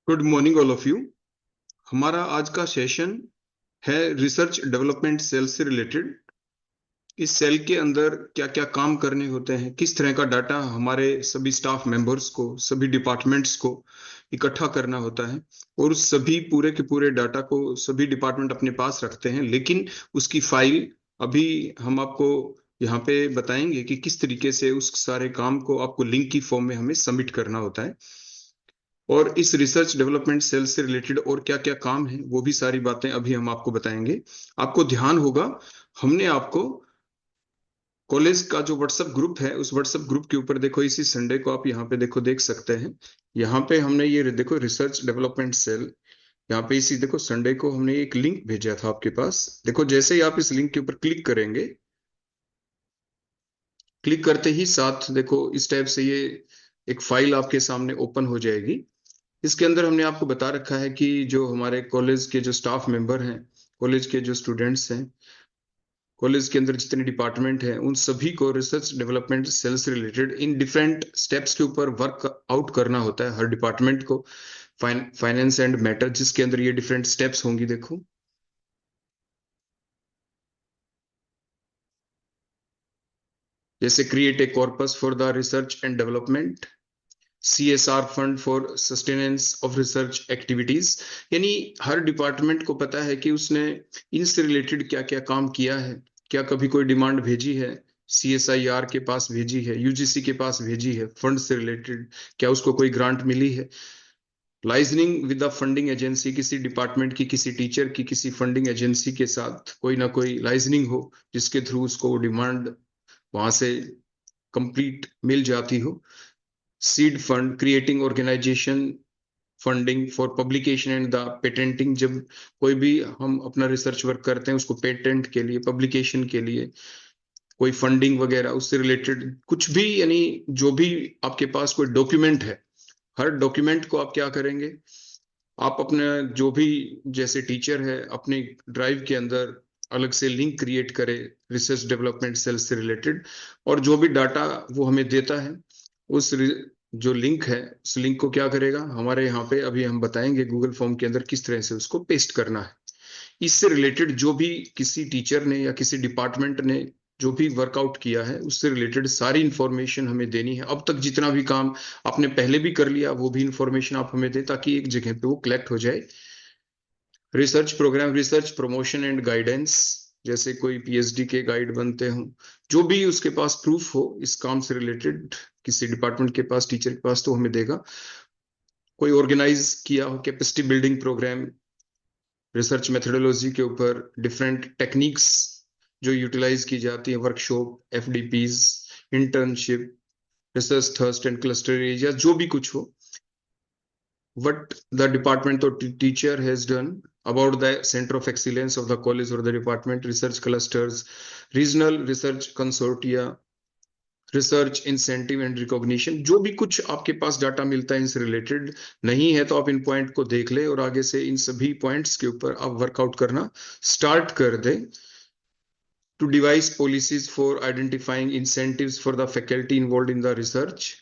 Good morning all of you. हमारा आज का सेशन है रिसर्च डेवलपमेंट सेल से रिलेटेड। इस सेल के अंदर क्या क्या काम करने होते हैं, किस तरह का डाटा हमारे सभी स्टाफ मेंबर्स को, सभी डिपार्टमेंट्स को इकट्ठा करना होता है। और उस सभी पूरे के पूरे डाटा को सभी डिपार्टमेंट अपने पास रखते हैं, लेकिन उसकी फाइल अभी हम आपको यहाँ पे बताएंगे कि किस तरीके से उस सारे काम को आपको लिंक की फॉर्म में हमें सबमिट करना होता है। और इस रिसर्च डेवलपमेंट सेल से रिलेटेड और क्या क्या काम है वो भी सारी बातें अभी हम आपको बताएंगे। आपको ध्यान होगा, हमने आपको कॉलेज का जो व्हाट्सएप ग्रुप है उस व्हाट्सएप ग्रुप के ऊपर देखो, इसी संडे को आप यहाँ पे देखो, देख सकते हैं। यहाँ पे हमने ये देखो रिसर्च डेवलपमेंट सेल, यहाँ पे इसी देखो संडे को हमने एक लिंक भेजा था आपके पास। देखो जैसे ही आप इस लिंक के ऊपर क्लिक करेंगे, क्लिक करते ही साथ देखो इस टाइप से ये एक फाइल आपके सामने ओपन हो जाएगी। इसके अंदर हमने आपको बता रखा है कि जो हमारे कॉलेज के जो स्टाफ मेंबर हैं, कॉलेज के जो स्टूडेंट्स हैं, कॉलेज के अंदर जितने डिपार्टमेंट हैं, उन सभी को रिसर्च डेवलपमेंट सेल से रिलेटेड इन डिफरेंट स्टेप्स के ऊपर वर्क आउट करना होता है। हर डिपार्टमेंट को फाइनेंस एंड मैटर, जिसके अंदर ये डिफरेंट स्टेप्स होंगी देखो। जैसे create a corpus for the research and development, CSR fund for sustenance of research activities. यानी हर डिपार्टमेंट को पता है कि उसने इनसे रिलेटेड क्या क्या काम किया है। क्या कभी कोई डिमांड भेजी है, CSIR के पास भेजी है, UGC के पास भेजी है फंड से रिलेटेड, क्या उसको कोई ग्रांट मिली है। Liaisoning with the funding agency, किसी डिपार्टमेंट की, किसी टीचर की किसी फंडिंग एजेंसी के साथ कोई ना कोई लाइजनिंग हो, जिसके थ्रू उसको डिमांड वहां से कंप्लीट मिल जाती हो। Seed fund, creating organisation funding for publication and the patenting, जब कोई भी हम अपना रिसर्च वर्क करते हैं उसको पेटेंट के लिए, पब्लिकेशन के लिए कोई फंडिंग वगैरह उससे रिलेटेड कुछ भी, यानी जो भी आपके पास कोई डॉक्यूमेंट है, हर डॉक्यूमेंट को आप क्या करेंगे, आप अपने जो भी, जैसे टीचर है अपने ड्राइव के अंदर अलग से लिंक क्रिएट करे रिसर्च डेवलपमेंट सेल से रिलेटेड, और जो भी डाटा वो हमें देता है उस जो लिंक है उस लिंक को क्या करेगा, हमारे यहाँ पे अभी हम बताएंगे गूगल फॉर्म के अंदर किस तरह से उसको पेस्ट करना है। इससे रिलेटेड जो भी किसी टीचर ने या किसी डिपार्टमेंट ने जो भी वर्कआउट किया है उससे रिलेटेड सारी इंफॉर्मेशन हमें देनी है। अब तक जितना भी काम आपने पहले भी कर लिया वो भी इंफॉर्मेशन आप हमें दें, ताकि एक जगह पे वो कलेक्ट हो जाए। Research programme, research promotion and guidance, जैसे कोई PhD के गाइड बनते हो, जो भी उसके पास प्रूफ हो इस काम से रिलेटेड, किसी डिपार्टमेंट के पास, टीचर के पास, तो हमें देगा। कोई ऑर्गेनाइज किया हो capacity building programme, research methodology के ऊपर डिफरेंट टेक्निक्स जो यूटिलाइज की जाती है, workshop, FDPs, internship, research thrust and cluster area, जो भी कुछ हो, what the department or teacher has done about the center of excellence of the college or the department, research clusters, regional research consortia, research incentive and recognition, जो भी कुछ आपके पास data मिलता है इनसे रिलेटेड, नहीं है तो आप इन पॉइंट को देख ले और आगे से इन सभी पॉइंट्स के ऊपर आप वर्कआउट करना स्टार्ट कर दे। To devise policies for identifying incentives for the faculty involve in the research,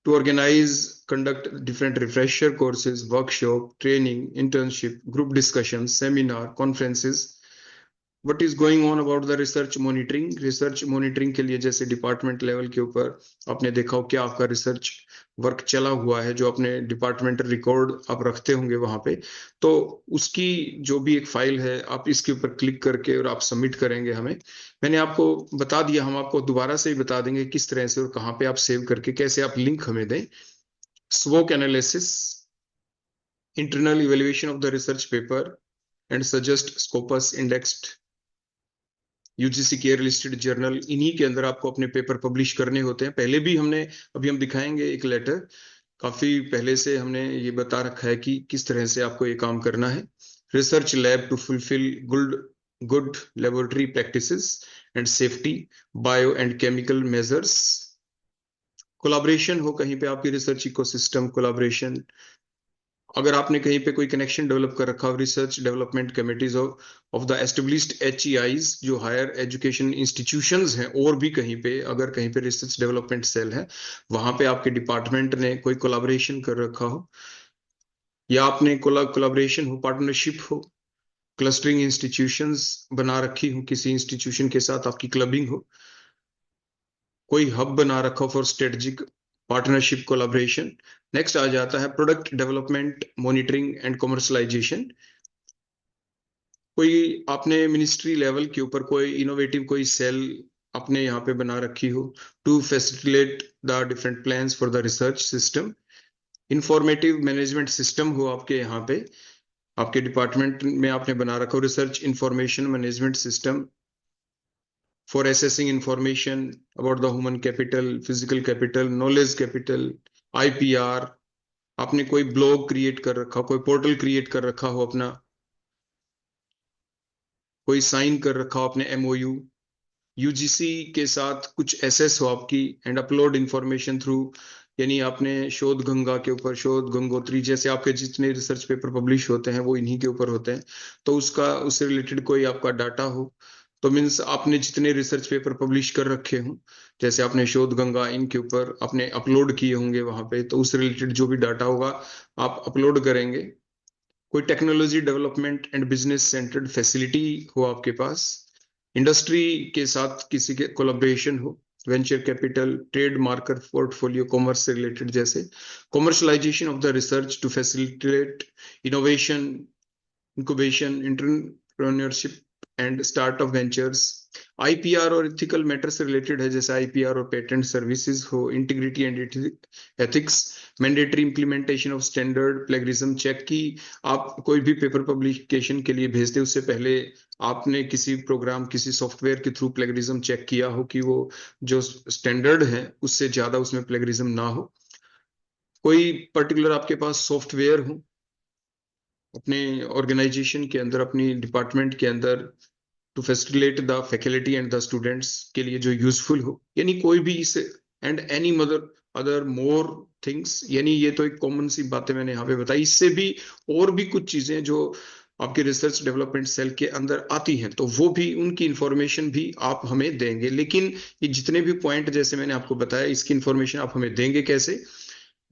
to organize, conduct different refresher courses, workshop, training, internship, group discussions, seminar, conferences. What is going on about the research monitoring? Research monitoring के लिए जैसे department level के ऊपर आपने देखा हो क्या आपका रिसर्च वर्क चला हुआ है, जो अपने डिपार्टमेंटल रिकॉर्ड आप रखते होंगे वहां पे, तो उसकी जो भी एक फाइल है आप इसके ऊपर क्लिक करके और आप सबमिट करेंगे हमें। मैंने आपको बता दिया, हम आपको दोबारा से ही बता देंगे किस तरह से और कहाँ पे आप सेव करके कैसे आप लिंक हमें दें। SWOT analysis, internal evaluation of the research paper and suggest Scopus indexed, UGC care listed journal, इन्हीं के अंदर आपको अपने पेपर पब्लिश करने होते हैं। पहले भी हमने, अभी हम दिखाएंगे एक लेटर, काफी पहले से हमने ये बता रखा है कि किस तरह से आपको ये काम करना है। Research lab to fulfil good good laboratory practices and safety, bio and chemical measures. Collaboration हो कहीं पे आपकी रिसर्च इकोसिस्टम कोलाब्रेशन, अगर आपने कहीं पे कोई कनेक्शन डेवलप कर रखा हो, research development committees of the established HEIs, जो हायर एजुकेशन इंस्टीट्यूशंस हैं, और भी कहीं पे अगर कहीं पे रिसर्च डेवलपमेंट सेल है, वहां पे आपके डिपार्टमेंट ने कोई कोलाबोरेशन कर रखा हो, या आपने कोलाबोरेशन हो, पार्टनरशिप हो, क्लस्टरिंग इंस्टीट्यूशंस बना रखी हो, किसी इंस्टीट्यूशन के साथ आपकी क्लबिंग हो, कोई हब बना रखा हो for strategic partnership collaboration. Next आ जाता है product development, monitoring and commercialisation. कोई आपने मिनिस्ट्री लेवल के ऊपर कोई इनोवेटिव कोई सेल आपने यहाँ पे बना रखी हो to facilitate the different plans for the research system. Informative management system हो आपके यहाँ पे, आपके डिपार्टमेंट में आपने बना रखा हो research information management system for assessing information about the human capital, physical capital, knowledge capital, IPR. आपने कोई ब्लॉग क्रिएट कर रखा हो, कोई पोर्टल क्रिएट कर रखा हो अपना, कोई साइन कर रखा हो आपने एमओयू, यूजीसी के साथ कुछ एसएस हो आपकी, एंड अपलोड इंफॉर्मेशन थ्रू, यानी आपने शोध गंगा के ऊपर, शोध गंगोत्री जैसे आपके जितने रिसर्च पेपर पब्लिश होते हैं वो इन्हीं के ऊपर होते हैं, तो उसका उससे रिलेटेड कोई आपका डाटा हो, तो मीन्स आपने जितने रिसर्च पेपर पब्लिश कर रखे हों, जैसे आपने शोध गंगा इनके ऊपर आपने अपलोड किए होंगे वहां पे, तो उससे रिलेटेड जो भी डाटा होगा आप अपलोड करेंगे। कोई technology development and business centred facility हो आपके पास, इंडस्ट्री के साथ किसी के कोलैबोरेशन हो, venture capital, trade marker portfolio, commerce से रिलेटेड, जैसे commercialisation of the research to facilitate innovation, incubation, entrepreneurship and startup ventures. IPR और इथिकल मैटर से रिलेटेड है, जैसे आईपीआर और पेटेंट सर्विसेज हो, integrity and ethics, mandatory implementation of standard, plagiarism check की आप कोई भी पेपर पब्लिकेशन के लिए भेजते उससे पहले आपने किसी प्रोग्राम, किसी सॉफ्टवेयर के थ्रू प्लेगरिज्म चेक किया हो कि वो जो स्टैंडर्ड है उससे ज्यादा उसमें प्लेगरिज्म ना हो। कोई पर्टिकुलर आपके पास सॉफ्टवेयर हो अपने ऑर्गेनाइजेशन के अंदर, अपनी डिपार्टमेंट के अंदर, to facilitate the faculty and the students के लिए जो यूजफुल हो, यानी कोई भी इसे and any mother other more things, यानी ये तो एक कॉमन सी बातें मैंने यहाँ पे बताई, इससे भी और भी कुछ चीजें जो आपके रिसर्च डेवलपमेंट सेल के अंदर आती हैं, तो वो भी उनकी इंफॉर्मेशन भी आप हमें देंगे। लेकिन ये जितने भी पॉइंट जैसे मैंने आपको बताया, इसकी इंफॉर्मेशन आप हमें देंगे कैसे?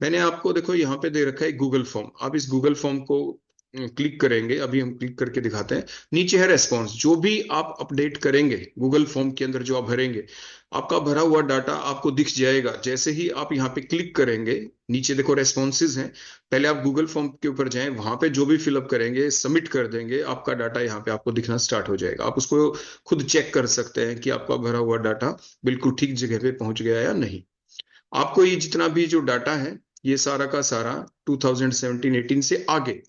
मैंने आपको देखो यहाँ पे दे रखा है गूगल फॉर्म, आप इस गूगल फॉर्म को क्लिक करेंगे, अभी हम क्लिक करके दिखाते हैं। नीचे है रेस्पॉन्स, जो भी आप अपडेट करेंगे गूगल फॉर्म के अंदर जो आप भरेंगे, आपका भरा हुआ डाटा आपको दिख जाएगा जैसे ही आप यहाँ पे क्लिक करेंगे। नीचे देखो रेस्पॉन्सेज हैं, पहले आप गूगल फॉर्म के ऊपर जाएं, वहां पे जो भी फिलअप करेंगे, सबमिट कर देंगे, आपका डाटा यहाँ पे आपको दिखना स्टार्ट हो जाएगा। आप उसको खुद चेक कर सकते हैं कि आपका भरा हुआ डाटा बिल्कुल ठीक जगह पे पहुंच गया या नहीं। आपको ये जितना भी जो डाटा है, ये सारा का सारा 2017-18 से आगे,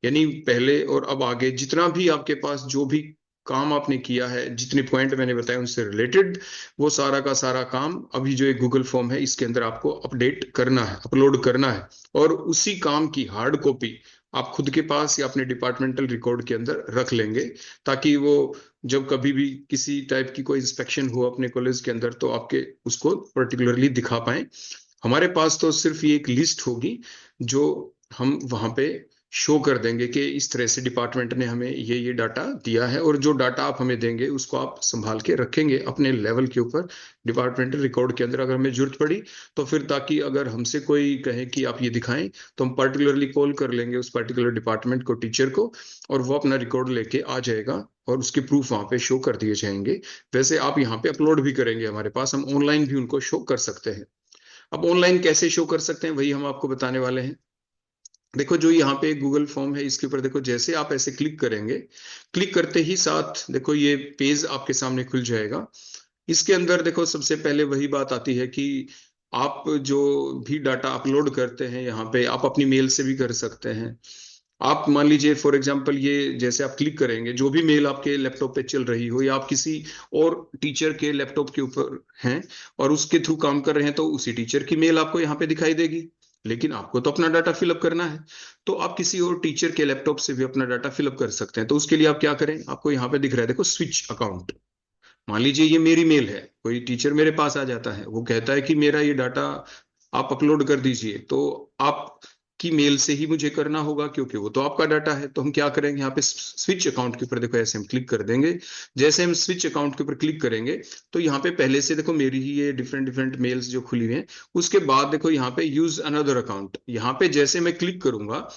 यानी पहले और अब आगे जितना भी आपके पास जो भी काम आपने किया है, जितने पॉइंट मैंने बताए उनसे रिलेटेड, वो सारा का सारा काम अभी जो एक गूगल फॉर्म है इसके अंदर आपको अपडेट करना है, अपलोड करना है, और उसी काम की हार्ड कॉपी आप खुद के पास या अपने डिपार्टमेंटल रिकॉर्ड के अंदर रख लेंगे, ताकि वो जब कभी भी किसी टाइप की कोई इंस्पेक्शन हो अपने कॉलेज के अंदर तो आपके उसको पर्टिकुलरली दिखा पाए। हमारे पास तो सिर्फ ये एक लिस्ट होगी जो हम वहां पे शो कर देंगे कि इस तरह से डिपार्टमेंट ने हमें ये डाटा दिया है, और जो डाटा आप हमें देंगे उसको आप संभाल के रखेंगे अपने लेवल के ऊपर डिपार्टमेंटल रिकॉर्ड के अंदर। अगर हमें जरूरत पड़ी तो फिर, ताकि अगर हमसे कोई कहे कि आप ये दिखाएं, तो हम पर्टिकुलरली कॉल कर लेंगे उस पर्टिकुलर डिपार्टमेंट को, टीचर को, और वो अपना रिकॉर्ड लेके आ जाएगा और उसके प्रूफ वहां पे शो कर दिए जाएंगे। वैसे आप यहाँ पे अपलोड भी करेंगे हमारे पास, हम ऑनलाइन भी उनको शो कर सकते हैं। अब ऑनलाइन कैसे शो कर सकते हैं वही हम आपको बताने वाले हैं। देखो जो यहाँ पे गूगल फॉर्म है इसके ऊपर देखो, जैसे आप ऐसे क्लिक करेंगे, क्लिक करते ही साथ देखो ये पेज आपके सामने खुल जाएगा। इसके अंदर देखो सबसे पहले वही बात आती है कि आप जो भी डाटा अपलोड करते हैं यहाँ पे, आप अपनी मेल से भी कर सकते हैं। आप मान लीजिए फॉर एग्जांपल, ये जैसे आप क्लिक करेंगे, जो भी मेल आपके लैपटॉप पे चल रही हो या आप किसी और टीचर के लैपटॉप के ऊपर हैं और उसके थ्रू काम कर रहे हैं, तो उसी टीचर की मेल आपको यहाँ पे दिखाई देगी। लेकिन आपको तो अपना डाटा फिलअप करना है, तो आप किसी और टीचर के लैपटॉप से भी अपना डाटा फिलअप कर सकते हैं। तो उसके लिए आप क्या करें, आपको यहाँ पे दिख रहा है देखो स्विच अकाउंट। मान लीजिए ये मेरी मेल है, कोई टीचर मेरे पास आ जाता है, वो कहता है कि मेरा ये डाटा आप अपलोड कर दीजिए, तो आप की मेल से ही मुझे करना होगा क्योंकि वो तो आपका डाटा है। तो हम क्या करेंगे, यहाँ पे स्विच अकाउंट के ऊपर देखो ऐसे हम क्लिक कर देंगे। जैसे हम स्विच अकाउंट के ऊपर क्लिक करेंगे तो यहाँ पे पहले से देखो मेरी ही ये डिफरेंट डिफरेंट मेल्स जो खुली हुई हैं। उसके बाद देखो यहाँ पे यूज अनदर अकाउंट, यहाँ पे जैसे मैं क्लिक करूंगा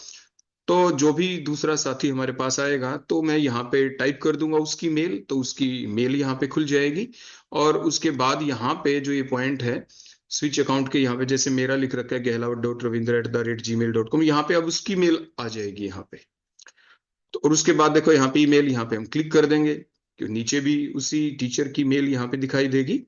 तो जो भी दूसरा साथी हमारे पास आएगा तो मैं यहाँ पे टाइप कर दूंगा उसकी मेल, तो उसकी मेल यहाँ पे खुल जाएगी। और उसके बाद यहाँ पे जो ये पॉइंट है स्विच अकाउंट के, यहाँ पे जैसे मेरा लिख रखा है gehlavat.ravindra@gmail.com, यहाँ पे अब उसकी मेल आ जाएगी यहाँ पे। तो और उसके बाद देखो यहाँ पे ईमेल, यहाँ पे हम क्लिक कर देंगे कि नीचे भी उसी टीचर की मेल यहाँ पे दिखाई देगी।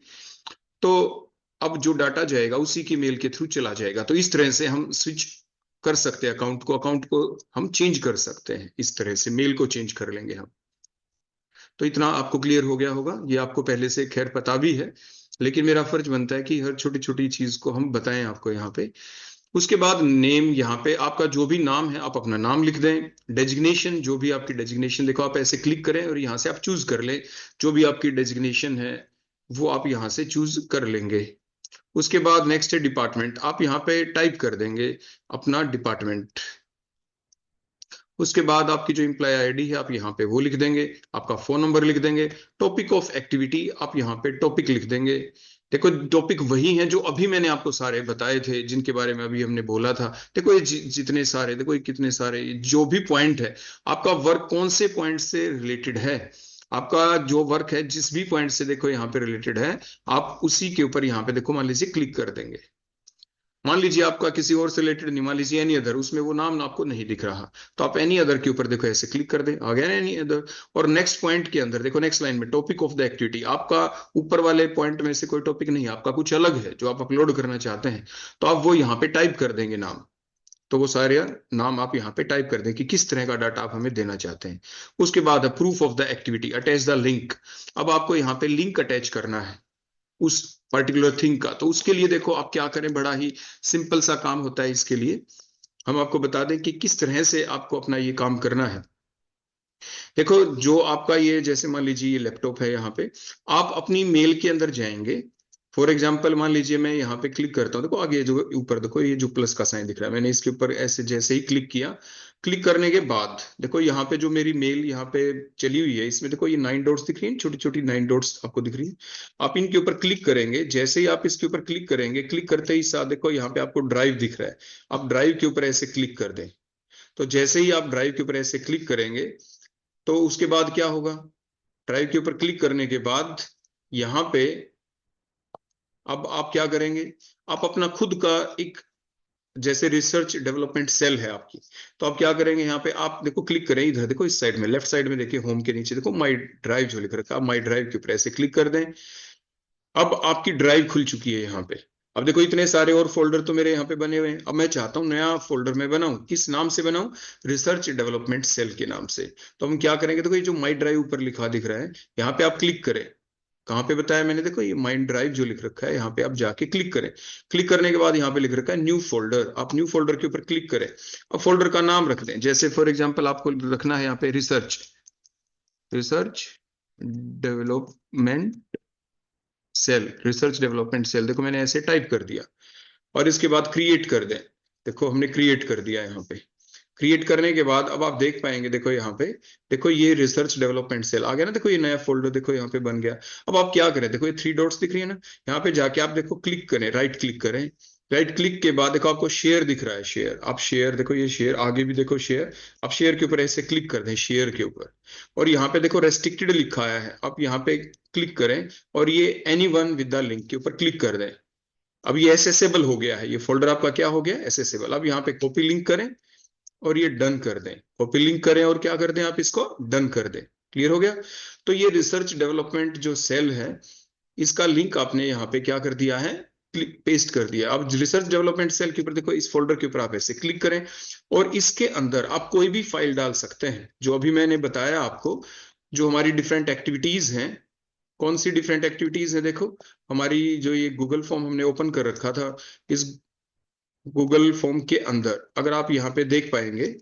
तो अब जो डाटा जाएगा उसी की मेल के थ्रू चला जाएगा। तो इस तरह से हम स्विच कर सकते हैं अकाउंट को हम चेंज कर सकते हैं, इस तरह से मेल को चेंज कर लेंगे हम। तो इतना आपको क्लियर हो गया होगा, ये आपको पहले से खैर पता भी है, लेकिन मेरा फर्ज बनता है कि हर छोटी छोटी चीज को हम बताएं आपको यहाँ पे। उसके बाद नेम, यहाँ पे आपका जो भी नाम है आप अपना नाम लिख दें। डेजिग्नेशन, जो भी आपकी डेजिग्नेशन, देखो आप ऐसे क्लिक करें और यहाँ से आप चूज कर लें जो भी आपकी डेजिग्नेशन है वो आप यहाँ से चूज कर लेंगे। उसके बाद नेक्स्ट है डिपार्टमेंट, आप यहाँ पे टाइप कर देंगे अपना डिपार्टमेंट। उसके बाद आपकी जो एम्प्लॉय आईडी है आप यहाँ पे वो लिख देंगे, आपका फोन नंबर लिख देंगे। टॉपिक ऑफ एक्टिविटी आप यहाँ पे टॉपिक लिख देंगे। देखो टॉपिक वही हैं जो अभी मैंने आपको सारे बताए थे, जिनके बारे में अभी हमने बोला था। देखो ये जितने सारे, देखो ये कितने सारे, जो भी पॉइंट है, आपका वर्क कौन से पॉइंट से रिलेटेड है, आपका जो वर्क है जिस भी पॉइंट से देखो यहाँ पे रिलेटेड है, आप उसी के ऊपर यहाँ पे देखो मान लीजिए क्लिक कर देंगे। मान लीजिए आपका किसी और से रिलेटेड नहीं, मान लीजिए एनी अदर, उसमें वो नाम आपको नहीं दिख रहा, तो आप एनी अदर के ऊपर देखो ऐसे क्लिक कर दें, आ गया ना एनी अदर। और नेक्स्ट पॉइंट के अंदर देखो नेक्स्ट लाइन में टॉपिक ऑफ द एक्टिविटी, आपका ऊपर वाले पॉइंट में से कोई टॉपिक नहीं, आपका कुछ अलग है जो आप अपलोड करना चाहते हैं, तो आप वो यहाँ पे टाइप कर देंगे नाम। तो वो सारे नाम आप यहाँ पे टाइप कर दें कि किस तरह का डाटा आप हमें देना चाहते हैं। उसके बाद proof of the activity, attach the link, अब आपको यहाँ पे लिंक अटैच करना है उस पर्टिकुलर थिंग का। तो उसके लिए देखो आप क्या करें, बड़ा ही सिंपल सा काम होता है। इसके लिए हम आपको बता दें कि किस तरह से आपको अपना ये काम करना है। देखो जो आपका ये, जैसे मान लीजिए ये लैपटॉप है, यहाँ पे आप अपनी मेल के अंदर जाएंगे। फॉर एग्जाम्पल मान लीजिए मैं यहाँ पे क्लिक करता हूँ, देखो आगे जो ऊपर देखो ये जो प्लस का साइन दिख रहा है, मैंने इसके ऊपर ऐसे जैसे ही क्लिक किया, क्लिक करने के बाद देखो यहाँ पे जो मेरी मेल यहाँ पे चली हुई है, इसमें देखो ये 9 डॉट्स दिख रही है, छोटी छोटी 9 डॉट्स आपको दिख रही है। आप इनके ऊपर क्लिक करेंगे, जैसे ही आप इसके ऊपर क्लिक करेंगे, क्लिक करते ही साथ देखो यहाँ पे आपको ड्राइव दिख रहा है, आप ड्राइव के ऊपर ऐसे क्लिक कर दें। तो जैसे ही आप ड्राइव के ऊपर ऐसे क्लिक करेंगे तो उसके बाद क्या होगा, ड्राइव के ऊपर क्लिक करने के बाद यहाँ पे अब आप क्या करेंगे, आप अपना खुद का एक, जैसे रिसर्च डेवलपमेंट सेल है आपकी, तो आप क्या करेंगे, यहाँ पे आप देखो क्लिक करें, इधर देखो इस साइड में लेफ्ट साइड में देखिए होम के नीचे देखो माई ड्राइव जो लिख रखा है, माई ड्राइव के ऊपर ऐसे क्लिक कर दें। अब आपकी ड्राइव खुल चुकी है यहाँ पे। अब देखो इतने सारे और फोल्डर तो मेरे यहाँ पे बने हुए हैं, अब मैं चाहता हूँ नया फोल्डर में बनाऊं, किस नाम से बनाऊं, रिसर्च डेवलपमेंट सेल के नाम से। तो हम क्या करेंगे, देखो ये जो माई ड्राइव ऊपर लिखा दिख रहा है, यहाँ पे आप क्लिक करें। कहाँ पे बताया मैंने, देखो ये माइंड ड्राइव जो लिख रखा है, यहाँ पे आप जाके क्लिक करें। क्लिक करने के बाद यहाँ पे लिख रखा है न्यू फोल्डर, आप न्यू फोल्डर के ऊपर क्लिक करें। अब फोल्डर का नाम रख दें, जैसे फॉर एग्जांपल आपको रखना है यहाँ पे research, research development cell, research development cell, देखो मैंने ऐसे टाइप कर दिया। और इसके बाद क्रिएट कर दें, देखो हमने क्रिएट कर दिया यहाँ पे। क्रिएट करने के बाद अब आप देख पाएंगे, देखो यहाँ पे देखो ये रिसर्च डेवलपमेंट सेल आ गया ना, देखो ये नया फोल्डर देखो यहाँ पे बन गया। अब आप क्या करें, देखो ये 3 डॉट्स दिख रही है ना, यहाँ पे जाके आप देखो क्लिक करें, राइट क्लिक करें। राइट क्लिक के बाद देखो आपको शेयर दिख रहा है, शेयर, आप शेयर देखो ये शेयर, आगे भी देखो शेयर, आप शेयर के ऊपर ऐसे क्लिक कर दें, शेयर के ऊपर। और यहाँ पे देखो रेस्ट्रिक्टेड लिखा आया है, आप यहाँ पे क्लिक करें और ये any one with the link के ऊपर क्लिक कर दें। अब ये एसेसेबल हो गया है, ये फोल्डर आपका क्या हो गया, एसेसेबल। अब यहाँ पे कॉपी लिंक करें और ये डन कर दें, कॉपी लिंक करें और क्या कर दें, आप इसको डन कर दें। क्लियर हो गया। तो ये रिसर्च डेवलपमेंट जो सेल है, इसका लिंक आपने यहाँ पे क्या कर दिया है, पेस्ट कर दिया। अब रिसर्च डेवलपमेंट सेल के ऊपर देखो इस फोल्डर के ऊपर आप ऐसे क्लिक करें और इसके अंदर आप कोई भी फाइल डाल सकते हैं, जो अभी मैंने बताया आपको, जो हमारी डिफरेंट एक्टिविटीज हैं। कौन सी डिफरेंट एक्टिविटीज है, देखो हमारी जो ये गूगल फॉर्म हमने ओपन कर रखा था, इस गूगल फॉर्म के अंदर अगर आप यहाँ पे देख पाएंगे,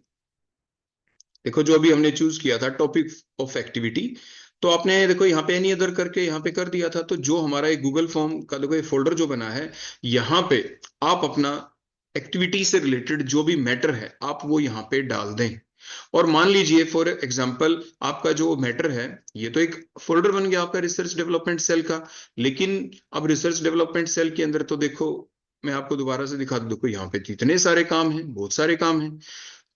देखो जो अभी हमने चूज किया था टॉपिक ऑफ एक्टिविटी, तो आपने देखो यहाँ पे एनी अदर करके यहाँ पे कर दिया था। तो जो हमारा एक गूगल फॉर्म का देखो ये फोल्डर जो बना है, यहाँ पे आप अपना एक्टिविटी से रिलेटेड जो भी मैटर है आप वो यहाँ पे डाल दें। और मान लीजिए फॉर एग्जांपल आपका जो मैटर है, ये तो एक फोल्डर बन गया आपका रिसर्च डेवलपमेंट सेल का, लेकिन अब रिसर्च डेवलपमेंट सेल के अंदर तो देखो मैं आपको दोबारा से दिखा दूं, देखो यहाँ पे इतने सारे काम हैं, बहुत सारे काम हैं।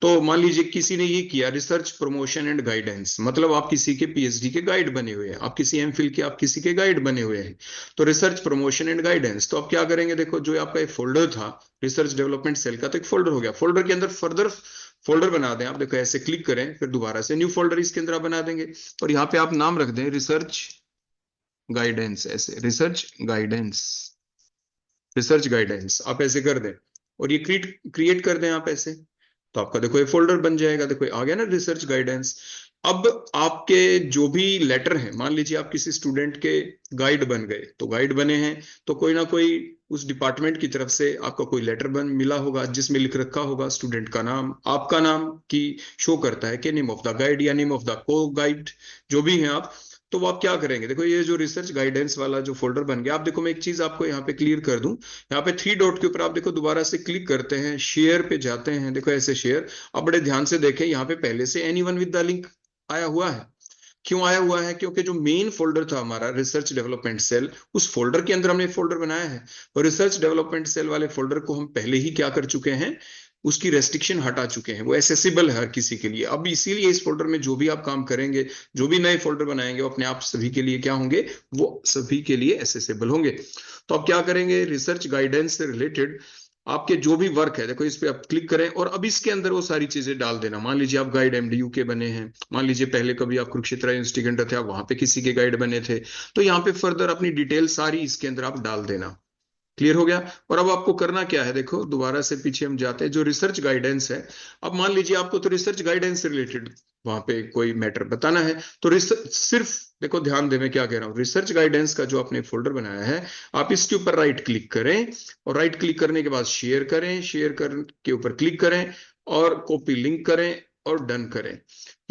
तो मान लीजिए किसी ने ये किया रिसर्च प्रमोशन एंड गाइडेंस, मतलब आप किसी के पीएचडी के गाइड बने हुए हैं, आप किसी एमफिल के आप किसी के गाइड बने हुए हैं, तो रिसर्च प्रमोशन एंड गाइडेंस। तो आप क्या करेंगे, देखो जो आपका एक फोल्डर था रिसर्च डेवलपमेंट सेल का, तो एक फोल्डर हो गया, फोल्डर के अंदर फर्दर फोल्डर बना दें आप। देखो ऐसे क्लिक करें, फिर दोबारा से न्यू फोल्डर इसके अंदर आप बना देंगे, और यहाँ पे आप नाम रख दें रिसर्च गाइडेंस, ऐसे रिसर्च गाइडेंस, रिसर्च गाइडेंस आप ऐसे कर दें, और ये क्रिएट कर दें आप ऐसे, तो आपका देखो ये फोल्डर बन जाएगा। देखो आ गया ना रिसर्च गाइडेंस। अब आपके जो भी लेटर हैं, मान लीजिए आप किसी स्टूडेंट के गाइड बन गए, तो गाइड बने हैं तो कोई ना कोई उस डिपार्टमेंट की तरफ से आपका कोई लेटर बन मिला होगा जिसमें लिख रखा होगा स्टूडेंट का नाम, आपका नाम की शो करता है कि नेम ऑफ द गाइड या नेम ऑफ द को गाइड, जो भी हैं आप। तो वो आप क्या करेंगे, देखो ये जो रिसर्च गाइडेंस वाला जो फोल्डर बन गया, आप देखो मैं एक चीज आपको यहाँ पे क्लियर कर दूं, यहाँ पे 3 डॉट के ऊपर आप देखो दोबारा से क्लिक करते हैं, शेयर पे जाते हैं, देखो ऐसे शेयर। अब बड़े ध्यान से देखें, यहाँ पे पहले से एनीवन विद द लिंक आया हुआ है। क्यों आया हुआ है, क्योंकि जो मेन फोल्डर था हमारा रिसर्च डेवलपमेंट सेल, उस फोल्डर के अंदर हमने फोल्डर बनाया है, और रिसर्च डेवलपमेंट सेल वाले फोल्डर को हम पहले ही क्या कर चुके हैं, उसकी रेस्ट्रिक्शन हटा चुके हैं, वो एसेसिबल है हर किसी के लिए। अब इसीलिए इस फोल्डर में जो भी आप काम करेंगे, जो भी नए फोल्डर बनाएंगे, वो अपने आप सभी के लिए क्या होंगे, वो सभी के लिए एसेसिबल होंगे। तो आप क्या करेंगे, रिसर्च गाइडेंस से रिलेटेड आपके जो भी वर्क है, देखो इस पे आप क्लिक करें, और अब इसके अंदर वो सारी चीजें डाल देना। मान लीजिए आप गाइड एमडीयू के बने हैं, मान लीजिए पहले कभी आप कुरुक्षेत्र यूनिवर्सिटी के अंदर थे, आप वहां पे किसी के गाइड बने थे, तो यहाँ पे फर्दर अपनी डिटेल सारी इसके अंदर आप डाल देना। क्लियर हो गया। और अब आपको करना क्या है, देखो दोबारा से पीछे हम जाते हैं, जो रिसर्च गाइडेंस है, अब मान लीजिए आपको तो रिसर्च गाइडेंस से रिलेटेड वहां पे कोई मैटर बताना है, तो रिसर्च सिर्फ, देखो ध्यान दे मैं क्या कह रहा हूँ, रिसर्च गाइडेंस का जो आपने फोल्डर बनाया है, आप इसके ऊपर राइट क्लिक करें, और राइट क्लिक करने के बाद शेयर करें, शेयर कर के ऊपर क्लिक करें, और कॉपी लिंक करें, और डन करें।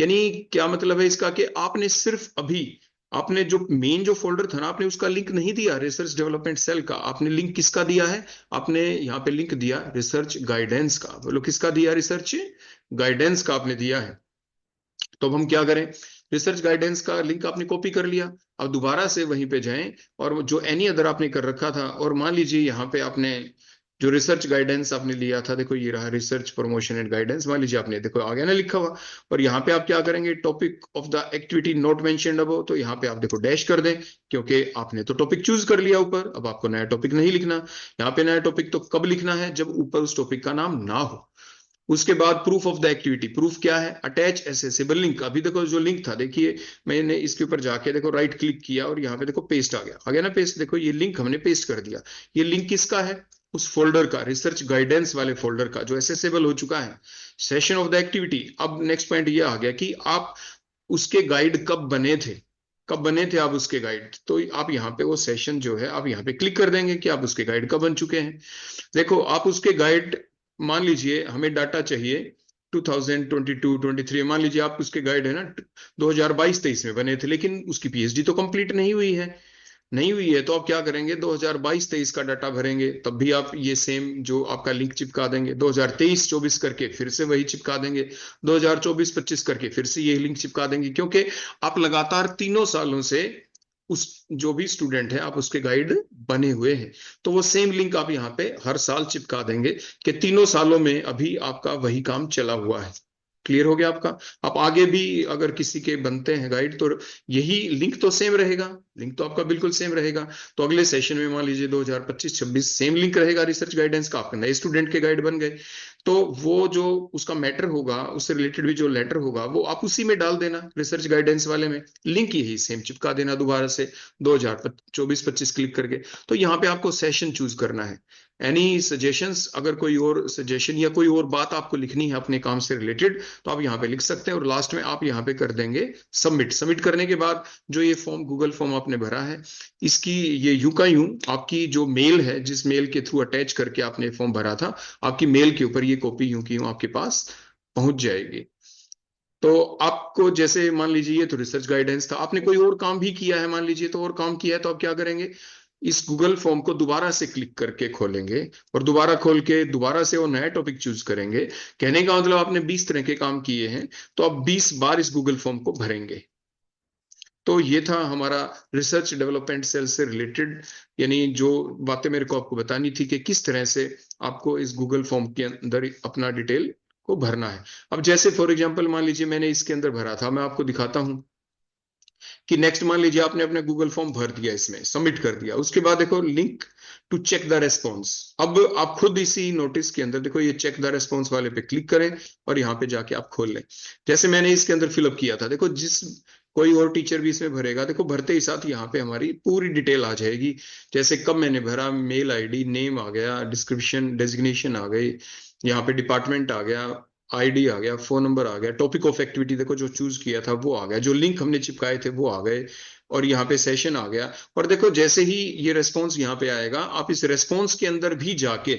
यानी क्या मतलब है इसका, कि आपने सिर्फ अभी आपने जो मेन जो फोल्डर था ना, आपने उसका लिंक नहीं दिया रिसर्च डेवलपमेंट सेल का, आपने लिंक किसका दिया है, आपने यहाँ पे लिंक दिया रिसर्च गाइडेंस का। बोलो किसका दिया, रिसर्च गाइडेंस का आपने दिया है। तो अब हम क्या करें, रिसर्च गाइडेंस का लिंक आपने कॉपी कर लिया, अब दोबारा से वहीं पे जाएं, और जो एनी अदर आपने कर रखा था, और मान लीजिए यहाँ पे आपने जो रिसर्च गाइडेंस आपने लिया था, देखो ये रहा रिसर्च प्रमोशन एंड गाइडेंस, मान लीजिए आपने देखो आ गया ना लिखा हुआ, और यहाँ पे आप क्या करेंगे, topic of the activity not mentioned above, तो यहाँ पे आप देखो डैश कर दें, क्योंकि आपने तो टॉपिक चूज कर लिया ऊपर, अब आपको नया टॉपिक नहीं लिखना। यहाँ पे नया टॉपिक तो कब लिखना है, जब ऊपर उस टॉपिक का नाम ना हो। उसके बाद proof of the activity, proof क्या है, अटैच एसेसिबल लिंक। अभी देखो जो लिंक था, देखिए मैंने इसके ऊपर जाके देखो राइट क्लिक किया, और यहाँ पे देखो पेस्ट आ गया ना पेस्ट, देखो ये लिंक हमने पेस्ट कर दिया। ये लिंक किसका है, उस फोल्डर का, रिसर्च गाइडेंस वाले फोल्डर का, जो एसेसिबल हो चुका है। सेशन ऑफ द एक्टिविटी, अब नेक्स्ट पॉइंट ये आ गया कि आप उसके गाइड कब बने थे, कब बने थे आप उसके गाइड, तो आप यहाँ पे वो सेशन जो है आप यहाँ पे क्लिक कर देंगे कि आप उसके गाइड कब बन चुके हैं। देखो आप उसके गाइड, मान लीजिए हमें डाटा चाहिए 2022-23, मान लीजिए आप उसके गाइड है ना 2022-23 में बने थे, लेकिन उसकी पीएचडी तो कंप्लीट नहीं हुई है, नहीं हुई है, तो आप क्या करेंगे, 2022-23 का डाटा भरेंगे, तब भी आप ये सेम जो आपका लिंक चिपका देंगे, 2023-24 करके फिर से वही चिपका देंगे, 2024-25 करके फिर से ये लिंक चिपका देंगे, क्योंकि आप लगातार तीनों सालों से उस जो भी स्टूडेंट है आप उसके गाइड बने हुए हैं, तो वो सेम लिंक आप यहाँ पे हर साल चिपका देंगे कि तीनों सालों में अभी आपका वही काम चला हुआ है। क्लियर हो गया आपका। आप आगे भी अगर किसी के बनते हैं गाइड, तो यही लिंक तो सेम रहेगा, लिंक तो आपका बिल्कुल सेम रहेगा। तो अगले सेशन में मान लीजिए 2025-26 सेम लिंक रहेगा रिसर्च गाइडेंस का, आपके नए स्टूडेंट के गाइड बन गए, तो वो जो उसका मैटर होगा, उससे रिलेटेड भी जो लेटर होगा, वो आप उसी में डाल देना, रिसर्च गाइडेंस वाले में लिंक यही सेम चिपका देना दोबारा से 2024-25 क्लिक करके। तो यहाँ पे आपको सेशन चूज करना है। एनी सजेशंस, अगर कोई और सजेशन या कोई और बात आपको लिखनी है अपने काम से रिलेटेड, तो आप यहाँ पे लिख सकते हैं, और लास्ट में आप यहाँ पे कर देंगे सबमिट। सबमिट करने के बाद जो ये फॉर्म, गूगल फॉर्म आपने भरा है, इसकी ये यूं का यूं आपकी जो मेल है, जिस मेल के थ्रू अटैच करके आपने फॉर्म भरा था, आपकी मेल के ऊपर ये कॉपी यूं की यूं आपके पास पहुंच जाएगी। तो आपको जैसे मान लीजिए ये तो रिसर्च गाइडेंस था, आपने कोई और काम भी किया है, मान लीजिए तो और काम किया है, तो आप क्या करेंगे, इस गूगल फॉर्म को दोबारा से क्लिक करके खोलेंगे, और दोबारा खोल के दोबारा से वो नया टॉपिक चूज करेंगे। कहने का मतलब आपने 20 तरह के काम किए हैं, तो आप 20 बार इस गूगल फॉर्म को भरेंगे। तो ये था हमारा रिसर्च डेवलपमेंट सेल से रिलेटेड, यानी जो बातें मेरे को आपको बतानी थी कि किस तरह से आपको इस गूगल फॉर्म के अंदर अपना डिटेल को भरना है। अब जैसे फॉर एग्जांपल मान लीजिए मैंने इसके अंदर भरा था, मैं आपको दिखाता हूं कि नेक्स्ट मान लीजिए आपने अपने गूगल फॉर्म भर दिया, इसमें सबमिट कर दिया, उसके बाद देखो link to check the response. अब आप खुद इसी नोटिस के अंदर देखो ये चेक द रेस्पॉन्स वाले पे क्लिक करें और यहाँ पे जाके आप खोल लें। जैसे मैंने इसके अंदर फिलअप किया था, देखो जिस कोई और टीचर भी इसमें भरेगा, देखो भरते ही साथ यहाँ पे हमारी पूरी डिटेल आ जाएगी। जैसे कब मैंने भरा, मेल आईडी, नेम आ गया, डिस्क्रिप्शन डेजिग्नेशन आ गई, यहाँ पे डिपार्टमेंट आ गया, आईडी आ गया, फोन नंबर आ गया, टॉपिक ऑफ एक्टिविटी देखो जो चूज किया था वो आ गया, जो लिंक हमने चिपकाए थे वो आ गए, और यहाँ पे सेशन आ गया। और देखो जैसे ही ये रेस्पॉन्स यहाँ पे आएगा, आप इस रेस्पॉन्स के अंदर भी जाके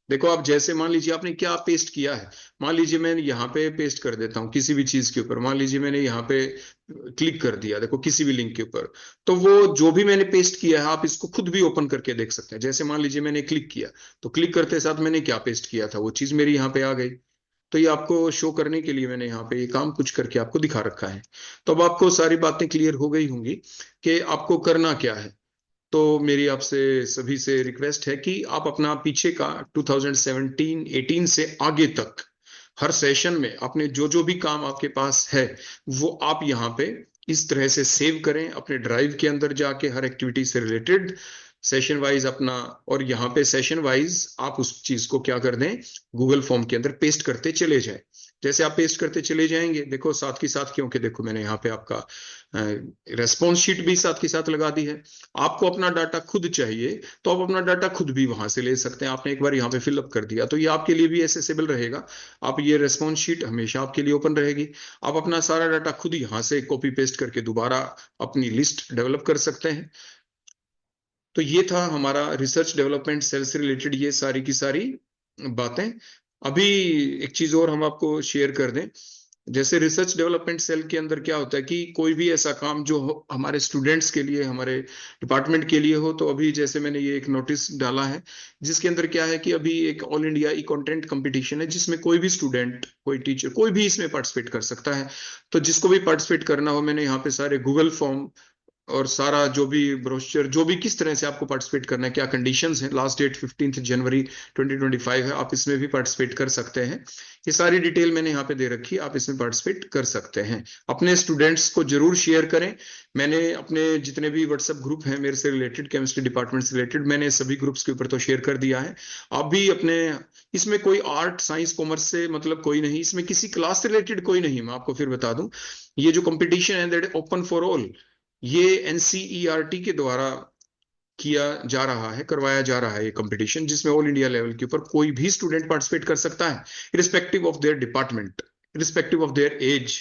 देखो, आप जैसे मान लीजिए आपने क्या पेस्ट किया है, मान लीजिए मैं यहाँ पे पेस्ट कर देता हूँ किसी भी चीज के ऊपर, मान लीजिए मैंने यहाँ पे क्लिक कर दिया, देखो किसी भी लिंक के ऊपर, तो वो जो भी मैंने पेस्ट किया है आप इसको खुद भी ओपन करके देख सकते हैं। जैसे मान लीजिए मैंने क्लिक किया, तो क्लिक करते साथ मैंने क्या पेस्ट किया था वो चीज मेरी यहाँ पे आ गई। तो ये आपको शो करने के लिए मैंने यहाँ पे ये काम कुछ करके आपको दिखा रखा है। तो अब आपको सारी बातें क्लियर हो गई होंगी कि आपको करना क्या है। तो मेरी आपसे सभी से रिक्वेस्ट है कि आप अपना पीछे का 2017-18 से आगे तक हर सेशन में अपने जो जो भी काम आपके पास है वो आप यहाँ पे इस तरह से सेव करें अपने ड्राइव के अंदर जाके, हर एक्टिविटी से रिलेटेड सेशन वाइज अपना, और यहाँ पे सेशन वाइज आप उस चीज को क्या कर दें, गूगल फॉर्म के अंदर पेस्ट करते चले जाएं। जैसे आप पेस्ट करते चले जाएंगे, देखो साथ के साथ, क्योंकि देखो मैंने यहाँ पे आपका रेस्पॉन्स शीट भी साथ के साथ लगा दी है। आपको अपना डाटा खुद चाहिए तो आप अपना डाटा खुद भी वहां से ले सकते हैं। आपने एक बार यहाँ पे फिलअप कर दिया तो ये आपके लिए भी एसेसेबल रहेगा। आप ये रेस्पॉन्स शीट हमेशा आपके लिए ओपन रहेगी। आप अपना सारा डाटा खुद यहाँ से कॉपी पेस्ट करके दोबारा अपनी लिस्ट डेवलप कर सकते हैं। तो ये था हमारा रिसर्च डेवलपमेंट सेल से रिलेटेड ये सारी की सारी बातें। अभी एक चीज और हम आपको शेयर कर दें, जैसे रिसर्च डेवलपमेंट सेल के अंदर क्या होता है कि कोई भी ऐसा काम जो हमारे स्टूडेंट्स के लिए, हमारे डिपार्टमेंट के लिए हो, तो अभी जैसे मैंने ये एक नोटिस डाला है जिसके अंदर क्या है कि अभी एक ऑल इंडिया ई कंटेंट कंपटीशन है जिसमें कोई भी स्टूडेंट, कोई टीचर, कोई भी इसमें पार्टिसिपेट कर सकता है। तो जिसको भी पार्टिसिपेट करना हो, मैंने यहाँ पे सारे गूगल फॉर्म और सारा जो भी ब्रोशर, जो भी किस तरह से आपको पार्टिसिपेट करना है, क्या कंडीशंस हैं, लास्ट डेट 15 जनवरी 2025 है, आप इसमें भी पार्टिसिपेट कर सकते हैं। ये सारी डिटेल मैंने यहाँ पे दे रखी है, आप इसमें पार्टिसिपेट कर सकते हैं। अपने स्टूडेंट्स को जरूर शेयर करें। मैंने अपने जितने भी व्हाट्सएप ग्रुप हैं मेरे से रिलेटेड, केमिस्ट्री डिपार्टमेंट से रिलेटेड, मैंने सभी ग्रुप्स के ऊपर तो शेयर कर दिया है। आप भी अपने, इसमें कोई आर्ट साइंस कॉमर्स से मतलब कोई नहीं, इसमें किसी क्लास से रिलेटेड कोई नहीं। मैं आपको फिर बता दूं, ये जो कंपटीशन है दैट ओपन फॉर ऑल, ये एनसीईआरटी के द्वारा किया जा रहा है, करवाया जा रहा है ये कंपटीशन, जिसमें ऑल इंडिया लेवल के ऊपर कोई भी स्टूडेंट पार्टिसिपेट कर सकता है, irrespective of their department, irrespective of their age.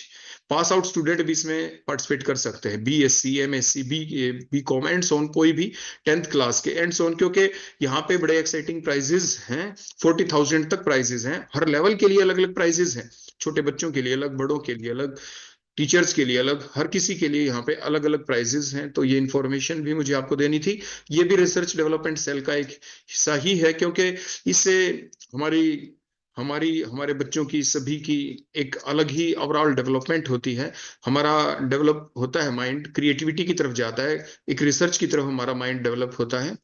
Pass out student भी इसमें पार्टिसिपेट कर सकते हैं, BSc, MSc, BCom and so on, कोई भी 10th क्लास के एंड सोन, क्योंकि यहाँ पे बड़े एक्साइटिंग प्राइजेस हैं। 40,000 तक प्राइजेस हैं, हर लेवल के लिए अलग अलग प्राइजेस हैं, छोटे बच्चों के लिए अलग, बड़ों के लिए अलग, टीचर्स के लिए अलग, हर किसी के लिए यहाँ पे अलग अलग प्राइजेस हैं। तो ये इन्फॉर्मेशन भी मुझे आपको देनी थी। ये भी रिसर्च डेवलपमेंट सेल का एक हिस्सा ही है, क्योंकि इससे हमारी हमारी हमारे बच्चों की सभी की एक अलग ही ओवरऑल डेवलपमेंट होती है। हमारा डेवलप होता है माइंड, क्रिएटिविटी की तरफ जाता है, एक रिसर्च की तरफ हमारा माइंड डेवलप होता है।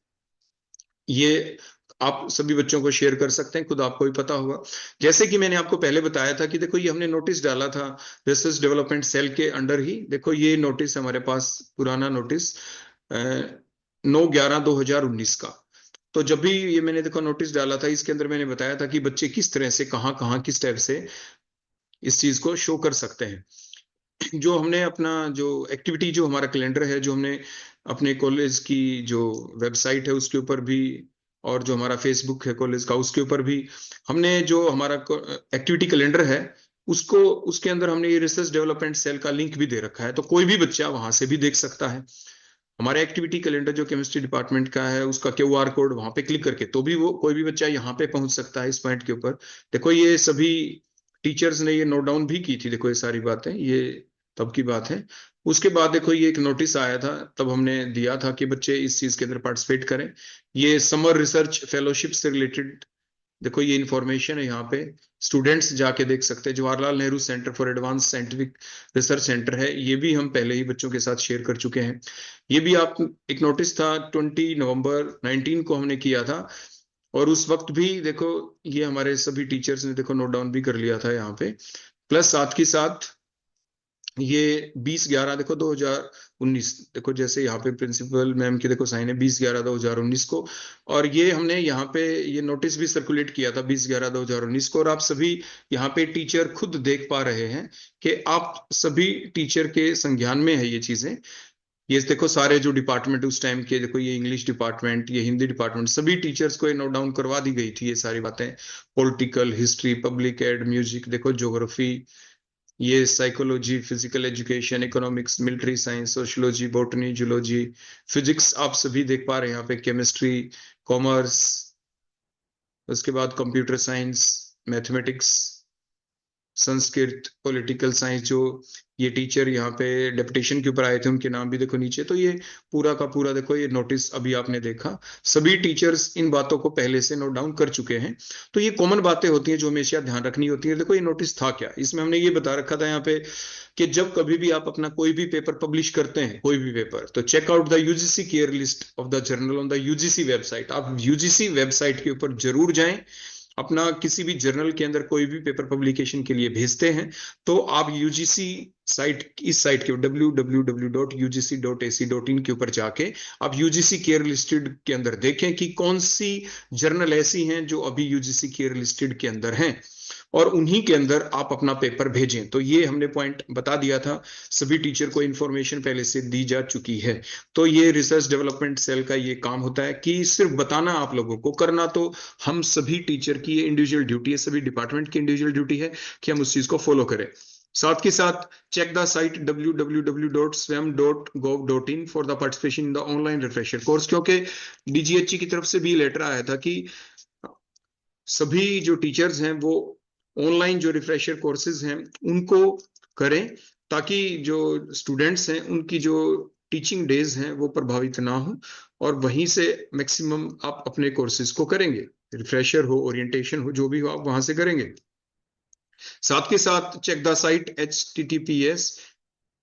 ये आप सभी बच्चों को शेयर कर सकते हैं, खुद आपको भी पता होगा। जैसे कि मैंने आपको पहले बताया था कि देखो ये हमने नोटिस डाला था रिसर्च डेवलपमेंट सेल के अंडर ही। देखो ये नोटिस हमारे पास, पुराना नोटिस 9/11/2019 का। तो जब भी ये मैंने देखो नोटिस डाला था, इसके अंदर मैंने बताया था कि बच्चे किस तरह से, कहाँ कहाँ किस टाइप से इस चीज को शो कर सकते हैं। जो हमने अपना जो एक्टिविटी, जो हमारा कैलेंडर है, जो हमने अपने कॉलेज की जो वेबसाइट है उसके ऊपर भी, और जो हमारा फेसबुक है कॉलेज का उसके ऊपर भी, हमने जो हमारा एक्टिविटी कैलेंडर है उसको, उसके अंदर हमने ये रिसर्च डेवलपमेंट सेल का लिंक भी दे रखा है। तो कोई भी बच्चा वहां से भी देख सकता है हमारे एक्टिविटी कैलेंडर जो केमिस्ट्री डिपार्टमेंट का है, उसका क्यूआर कोड वहां पे क्लिक करके, तो भी वो कोई भी बच्चा यहाँ पे पहुंच सकता है इस पॉइंट के ऊपर। देखो ये सभी टीचर्स ने ये नोट डाउन भी की थी, देखो ये सारी बातें, ये तब की बात है। उसके बाद देखो ये एक नोटिस आया था, तब हमने दिया था कि बच्चे इस चीज के अंदर पार्टिसिपेट करें। ये समर रिसर्च फेलोशिप से रिलेटेड, देखो ये इंफॉर्मेशन है यहाँ पे, स्टूडेंट्स जाके देख सकते हैं। Jawaharlal Nehru centre for advance scientific research centre है, ये भी हम पहले ही बच्चों के साथ शेयर कर चुके हैं। ये भी आप, एक नोटिस था 20 नवंबर 19 को हमने किया था, और उस वक्त भी देखो ये हमारे सभी टीचर्स ने देखो नोट डाउन भी कर लिया था यहाँ पे। प्लस साथ के साथ ये 20/11 देखो 2019, देखो जैसे यहाँ पे प्रिंसिपल मैम की देखो साइन है 20/11/2019 को, और ये हमने यहाँ पे ये नोटिस भी सर्कुलेट किया था 20/11/2019 को। और आप सभी यहाँ पे टीचर खुद देख पा रहे हैं कि आप सभी टीचर के संज्ञान में है ये चीजें। ये देखो सारे जो डिपार्टमेंट उस टाइम के, देखो ये इंग्लिश डिपार्टमेंट, ये हिंदी डिपार्टमेंट, सभी टीचर्स को ये नोट डाउन करवा दी गई थी ये सारी बातें। Political, history, public ad, music, देखो ज्योग्राफी, ये psychology, physical education, economics, military science, sociology, botany, zoology, physics, आप सभी देख पा रहे हैं यहाँ पे, केमिस्ट्री, कॉमर्स, उसके बाद computer science, mathematics, Sanskrit, political science. जो ये टीचर यहाँ पे डेपुटेशन के ऊपर आए थे उनके नाम भी देखो नीचे। तो ये पूरा का पूरा देखो ये नोटिस अभी आपने देखा, सभी टीचर्स इन बातों को पहले से नोट डाउन कर चुके हैं। तो ये कॉमन बातें होती हैं जो हमेशा ध्यान रखनी होती है। देखो ये नोटिस था क्या, इसमें हमने ये बता रखा था यहाँ पे कि जब कभी भी आप अपना कोई भी पेपर पब्लिश करते हैं, कोई भी पेपर, तो check out the UGC care list of the journal on the UGC website. आप यूजीसी वेबसाइट के ऊपर जरूर जाएं। अपना किसी भी जर्नल के अंदर कोई भी पेपर पब्लिकेशन के लिए भेजते हैं तो आप यूजीसी साइट, इस साइट के www.ugc.ac.in के ऊपर जाके आप यूजीसी केयर लिस्टेड के अंदर देखें कि कौन सी जर्नल ऐसी हैं जो अभी यूजीसी केयर लिस्टेड के अंदर हैं, और उन्हीं के अंदर आप अपना पेपर भेजें। तो ये हमने पॉइंट बता दिया था, सभी टीचर को इंफॉर्मेशन पहले से दी जा चुकी है। तो ये रिसर्च डेवलपमेंट सेल का ये काम होता है कि सिर्फ बताना आप लोगों को, करना तो हम सभी टीचर की ये इंडिविजुअल ड्यूटी है, सभी डिपार्टमेंट की इंडिविजुअल ड्यूटी है कि हम उस चीज को फॉलो करें। साथ के साथ check the site www.swam.gov.in for the participation in the online refresher course, क्योंकि डीजीएचई की तरफ से भी लेटर आया था कि सभी जो टीचर्स हैं वो ऑनलाइन जो रिफ्रेशर कोर्सेज हैं उनको करें, ताकि जो स्टूडेंट्स हैं उनकी जो टीचिंग डेज हैं वो प्रभावित ना हो, और वहीं से मैक्सिमम आप अपने कोर्सेज को करेंगे, रिफ्रेशर हो, ओरिएंटेशन हो, जो भी हो आप वहां से करेंगे। साथ के साथ चेक द साइट https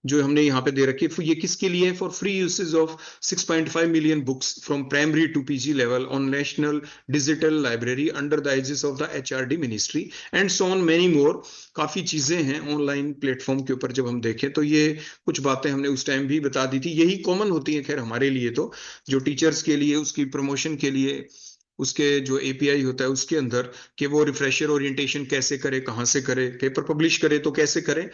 जो हमने यहाँ पे दे रखी है, ये किसके लिए है, for free usage of 6.5 million books from primary to PG level on national digital library under the aegis of the HRD ministry and so on many more. काफी चीजें हैं ऑनलाइन प्लेटफॉर्म के ऊपर, जब हम देखें तो ये कुछ बातें हमने उस टाइम भी बता दी थी, यही कॉमन होती है खैर हमारे लिए, तो जो टीचर्स के लिए उसकी प्रमोशन के लिए उसके जो एपीआई होता है उसके अंदर कि वो रिफ्रेशर ओरिएंटेशन कैसे करे, कहाँ से करे, पेपर पब्लिश करे तो कैसे करे।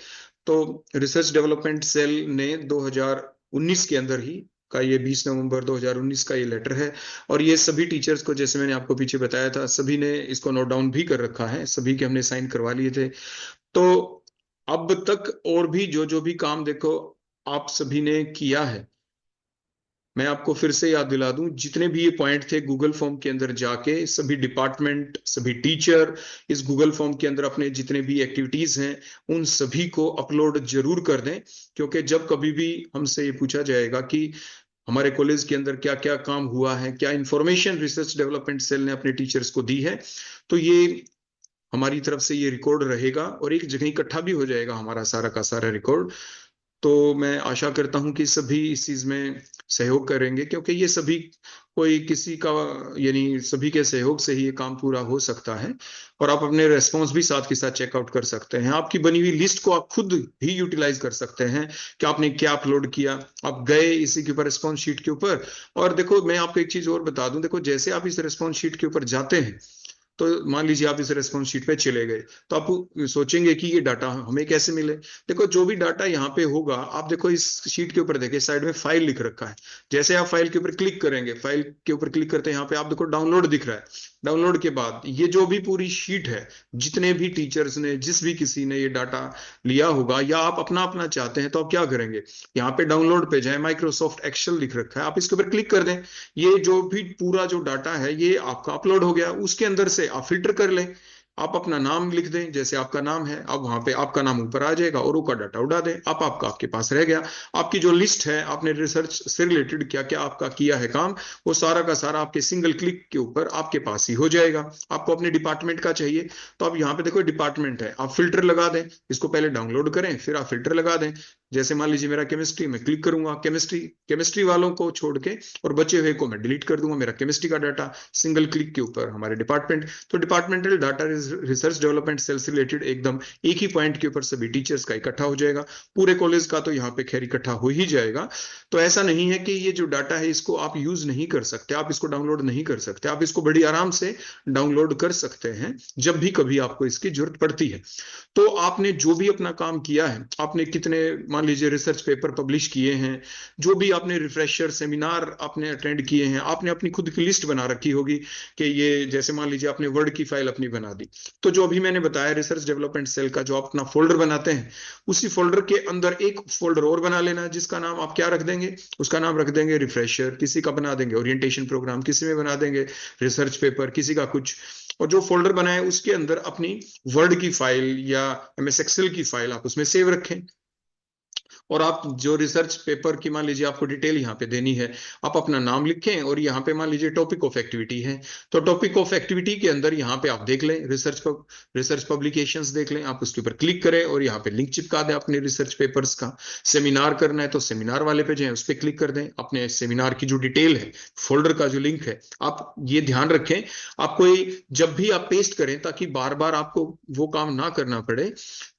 तो रिसर्च डेवलपमेंट सेल ने 2019 के अंदर ही का, ये 20 नवंबर 2019 का ये लेटर है, और ये सभी टीचर्स को, जैसे मैंने आपको पीछे बताया था, सभी ने इसको नोट डाउन भी कर रखा है, सभी के हमने साइन करवा लिए थे। तो अब तक और भी जो जो भी काम देखो आप सभी ने किया है, मैं आपको फिर से याद दिला दूं, जितने भी ये पॉइंट थे गूगल फॉर्म के अंदर जाके सभी डिपार्टमेंट, सभी टीचर इस गूगल फॉर्म के अंदर अपने जितने भी एक्टिविटीज हैं उन सभी को अपलोड जरूर कर दें, क्योंकि जब कभी भी हमसे ये पूछा जाएगा कि हमारे कॉलेज के अंदर क्या क्या काम हुआ है, क्या इंफॉर्मेशन रिसर्च डेवलपमेंट सेल ने अपने टीचर्स को दी है, तो ये हमारी तरफ से ये रिकॉर्ड रहेगा और एक जगह इकट्ठा भी हो जाएगा हमारा सारा का सारा रिकॉर्ड। तो मैं आशा करता हूं कि सभी इस चीज में सहयोग करेंगे, क्योंकि ये सभी कोई किसी का, यानी सभी के सहयोग से ही ये काम पूरा हो सकता है। और आप अपने रेस्पॉन्स भी साथ के साथ चेकआउट कर सकते हैं, आपकी बनी हुई लिस्ट को आप खुद भी यूटिलाइज कर सकते हैं कि आपने क्या अपलोड किया। आप गए इसी के ऊपर रिस्पॉन्स शीट के ऊपर, और देखो मैं आपको एक चीज और बता दूं, देखो जैसे आप इस रिस्पॉन्स शीट के ऊपर जाते हैं, तो मान लीजिए आप इस रेस्पॉन्स शीट पे चले गए, तो आप सोचेंगे कि ये डाटा हमें कैसे मिले। देखो जो भी डाटा यहाँ पे होगा, आप देखो इस शीट के ऊपर देखिए साइड में फाइल लिख रखा है, जैसे आप फाइल के ऊपर क्लिक करेंगे, फाइल के ऊपर क्लिक करते हैं, यहाँ पे आप देखो डाउनलोड दिख रहा है। डाउनलोड के बाद ये जो भी पूरी शीट है, जितने भी टीचर्स ने, जिस भी किसी ने ये डाटा लिया होगा, या आप अपना अपना चाहते हैं तो आप क्या करेंगे, यहाँ पे डाउनलोड पे जाए, माइक्रोसॉफ्ट एक्सेल लिख रखा है, आप इसके ऊपर क्लिक कर दें, ये जो भी पूरा जो डाटा है ये आपका अपलोड हो गया। उसके अंदर से आप फिल्टर कर लें, आप अपना नाम लिख दें, जैसे आपका नाम है, अब वहां पे आपका नाम ऊपर आ जाएगा और उसका डाटा उड़ा दें, आप आपका आपके पास रह गया। आपकी जो लिस्ट है, आपने रिसर्च से रिलेटेड क्या क्या आपका किया है काम, वो सारा का सारा आपके सिंगल क्लिक के ऊपर आपके पास ही हो जाएगा। आपको अपने डिपार्टमेंट का चाहिए तो आप यहाँ पे देखो डिपार्टमेंट है, आप फिल्टर लगा दें, इसको पहले डाउनलोड करें फिर आप फिल्टर लगा दें। जैसे मान लीजिए मेरा केमिस्ट्री, मैं क्लिक करूंगा केमिस्ट्री वालों को छोड़ के और बचे हुए को मैं डिलीट कर दूंगा। मेरा केमिस्ट्री का डाटा सिंगल क्लिक के ऊपर हमारे डिपार्टमेंट, तो departmental data research development cell से रिलेटेड एकदम एक ही पॉइंट के ऊपर सभी टीचर्स का इकट्ठा हो जाएगा। पूरे कॉलेज का तो यहाँ पे खैर इकट्ठा हो ही जाएगा। तो ऐसा नहीं है कि ये जो डाटा है इसको आप यूज नहीं कर सकते, आप इसको डाउनलोड नहीं कर सकते, आप इसको बड़ी आराम से डाउनलोड कर सकते हैं जब भी कभी आपको इसकी जरूरत पड़ती है। तो आपने जो भी अपना काम किया है, आपने कितने मान लीजिए रिसर्च पेपर पब्लिश किए हैं, जो भी आपने रिफ्रेशर सेमिनार आपने अटेंड किए हैं, आपने अपनी खुद की लिस्ट बना रखी होगी कि ये जैसे मान लीजिए आपने वर्ड की फाइल अपनी बना दी, तो जो अभी मैंने बताया रिसर्च डेवलपमेंट सेल का जो आप अपना फोल्डर बनाते हैं, उसी फोल्डर के अंदर एक फोल्डर और बना लेना, जिसका नाम आप क्या रख देंगे, उसका नाम रख देंगे रिफ्रेशर, किसी का बना देंगे ओरिएंटेशन प्रोग्राम, किसी में बना देंगे रिसर्च पेपर, किसी का कुछ। और जो फोल्डर बनाए उसके अंदर अपनी वर्ड की फाइल या एमएस एक्सेल की फाइल आप उसमें सेव रखें। और आप जो रिसर्च पेपर की मान लीजिए आपको डिटेल यहाँ पे देनी है, आप अपना नाम लिखें और यहाँ पे मान लीजिए टॉपिक ऑफ एक्टिविटी है, तो टॉपिक ऑफ एक्टिविटी के अंदर यहाँ पे आप देख लें रिसर्च पब्लिकेशंस देख लें, आप उसके ऊपर क्लिक करें और यहाँ पे लिंक चिपका दें अपने रिसर्च पेपर्स का। सेमिनार करना है तो सेमिनार वाले पे जाएं, उस पर क्लिक कर दें, अपने सेमिनार की जो डिटेल है, फोल्डर का जो लिंक है, आप ये ध्यान रखें आप कोई जब भी आप पेस्ट करें ताकि बार बार आपको वो काम ना करना पड़े,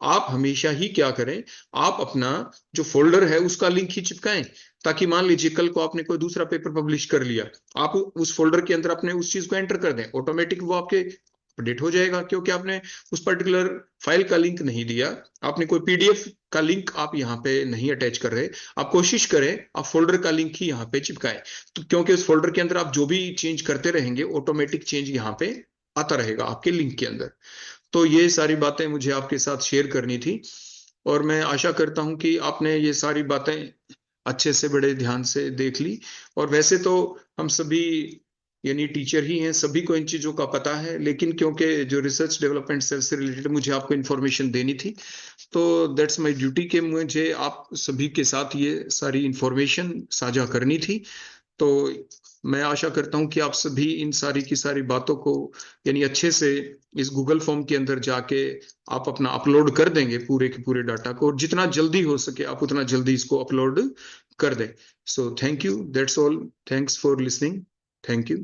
आप हमेशा ही क्या करें, आप अपना जो फोल्डर है उसका लिंक ही चिपकाएं, ताकि मान लीजिए कल को आपने कोई दूसरा पेपर पब्लिश कर लिया, आप उस फोल्डर के अंदर अपने उस चीज को एंटर कर दें, ऑटोमेटिक वो आपके अपडेट हो जाएगा, क्योंकि आपने उस पर्टिकुलर फाइल का लिंक नहीं दिया, आपने कोई पीडीएफ का लिंक आप यहाँ पे नहीं अटैच कर रहे, आप कोशिश करें आप फोल्डर का लिंक ही यहाँ पे चिपकाएं, तो क्योंकि उस फोल्डर के अंदर आप जो भी चेंज करते रहेंगे ऑटोमेटिक चेंज यहाँ पे आता रहेगा आपके लिंक के अंदर। तो ये सारी बातें मुझे आपके साथ शेयर करनी थी, और मैं आशा करता हूं कि आपने ये सारी बातें अच्छे से बड़े ध्यान से देख ली। और वैसे तो हम सभी यानी टीचर ही हैं, सभी को इन चीजों का पता है, लेकिन क्योंकि जो रिसर्च डेवलपमेंट सेल से रिलेटेड मुझे आपको इन्फॉर्मेशन देनी थी, तो दैट्स माय ड्यूटी कि मुझे आप सभी के साथ ये सारी इन्फॉर्मेशन साझा करनी थी। तो मैं आशा करता हूं कि आप सभी इन सारी की सारी बातों को यानी अच्छे से इस गूगल फॉर्म के अंदर जाके आप अपना अपलोड कर देंगे पूरे के पूरे डाटा को, और जितना जल्दी हो सके आप उतना जल्दी इसको अपलोड कर दें। So thank you, that's all, thanks for listening, thank you.